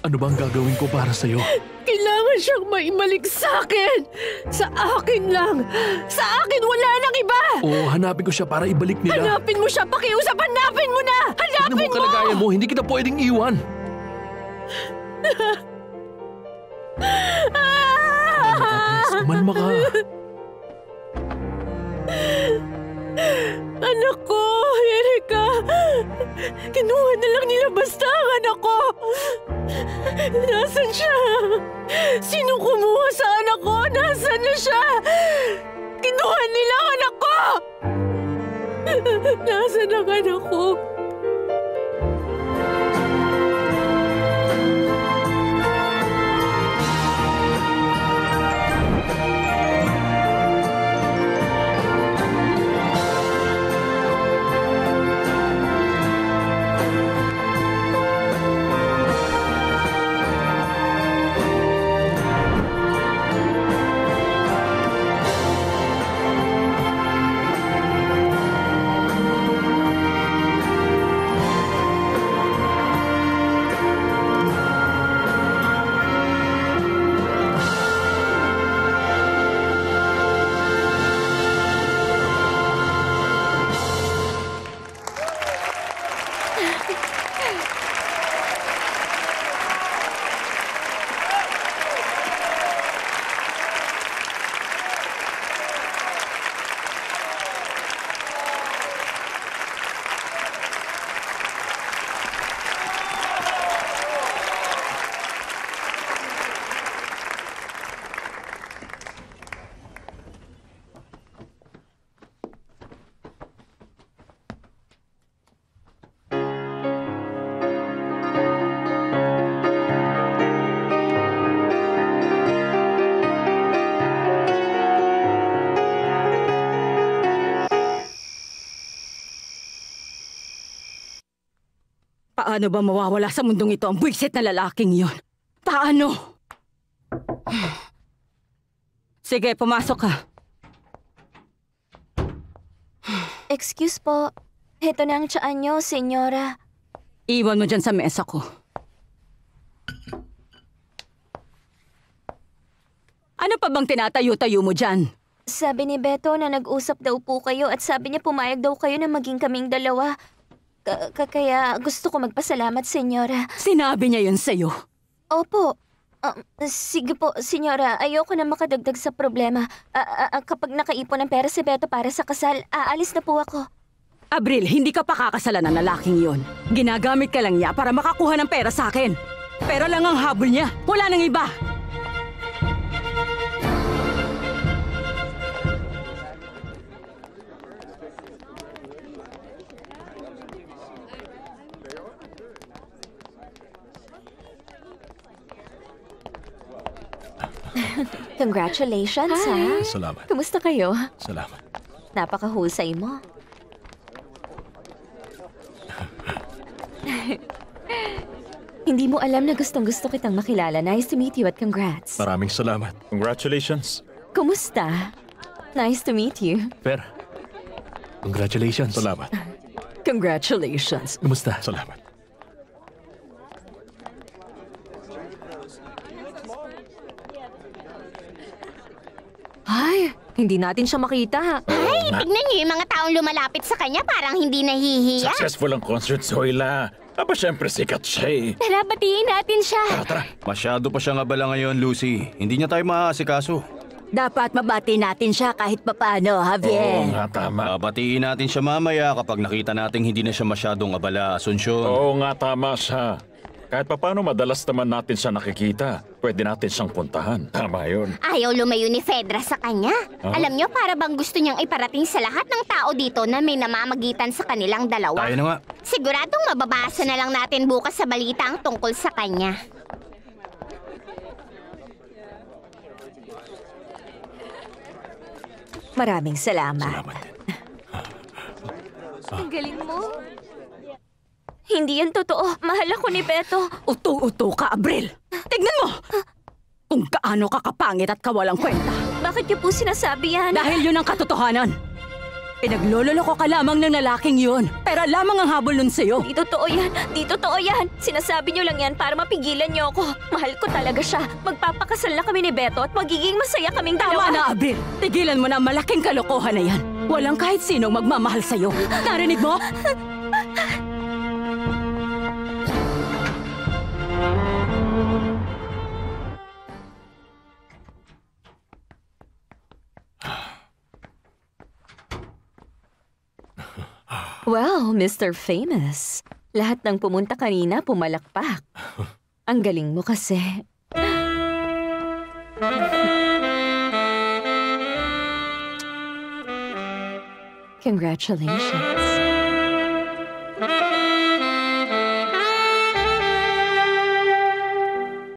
Ano bang gagawin ko para sa'yo? Kailangan siyang maibalik sa akin! Sa akin lang! Sa akin, wala nang iba! Oo, hanapin ko siya para ibalik nila. Hanapin mo siya! Pakiusap, hanapin mo na! Hanapin Tignan mo kalagayan mo, hindi kita pwedeng iwan. Kumalma ka. Anak ko, Erika! Kinuha na lang nila basta ang anak ko! Nasaan siya? Sino kumuha sa anak ko? Nasaan na siya? Kinuha nila ang anak ko! Nasaan ang anak ko? Paano ba mawawala sa mundong ito ang buwisit na lalaking yon? Paano? Sige, pumasok ka. Excuse po. Ito na ang tiyaan niyo, senyora. Iwan mo dyan sa mesa ko. Ano pa bang tinatayo-tayo mo dyan? Sabi ni Beto na nag-usap daw po kayo at sabi niya pumayag daw kayo na maging kaming dalawa. Kaya gusto ko magpasalamat, senyora. Sinabi niya yun sa'yo? Opo. Sige po, senyora. Ayoko na makadagdag sa problema. Kapag nakaipon ng pera si Beto para sa kasal, aalis na po ako. Abril, hindi ka pa kakasalan ng lalaking yon. Ginagamit ka lang niya para makakuha ng pera sa akin. Pera lang ang habol niya. Wala nang iba. Congratulations, ha? Salamat. Kumusta kayo? Salamat. Napakahusay mo. Hindi mo alam na gustong-gusto kitang makilala. Nice to meet you at congrats. Maraming salamat. Congratulations. Kumusta? Nice to meet you. Per. Congratulations. Salamat. Congratulations. Kumusta? Salamat. Ay, hindi natin siya makita. Ay, tignan niyo yung mga taong lumalapit sa kanya parang hindi nahihiya. Successful ang concert, Zoila. Aba, syempre sikat siya eh. Tara, batiin natin siya. Tara. Masyado pa siyang abala ngayon, Lucy. Hindi niya tayo maaasikaso. Dapat mabati natin siya kahit papaano, Oo Javier. nga, tama. Babatiin natin siya mamaya kapag nakita nating hindi na siya masyadong abala, Asunsyon. Oo nga, tama siya. Kahit papaano madalas naman natin siya nakikita. Pwede natin siyang puntahan. Tama yun. Ayaw lumayo ni Fedra sa kanya. Alam niyo, para bang gusto niyang iparating sa lahat ng tao dito na may namamagitan sa kanilang dalawa. Tayo na nga. Siguradong mababasa na lang natin bukas sa balita ang tungkol sa kanya. Maraming salamat. Salamat din. Ang galing mo. Hindi yan totoo. Mahal ako ni Beto. Uto-uto ka, Abril. Tignan mo! Kung gaano ka kapangit at kawalang kwenta. Bakit niyo po sinasabi yan? Dahil yun ang katotohanan. Pinaglololoko ka lamang ng lalaking yun. Pera lamang ang habol nun sa'yo. Di totoo yan. Di totoo yan. Sinasabi niyo lang yan para mapigilan niyo ako. Mahal ko talaga siya. Magpapakasal na kami ni Beto at magiging masaya kaming Tama dalawa. na, Abil. Tigilan mo na ang malaking kalokohan na yan. Walang kahit sinong magmamahal sa'yo. Narinig mo? Wow, Mr. Famous. Lahat ng pumunta kanina pumalakpak. Ang galing mo kasi. Congratulations.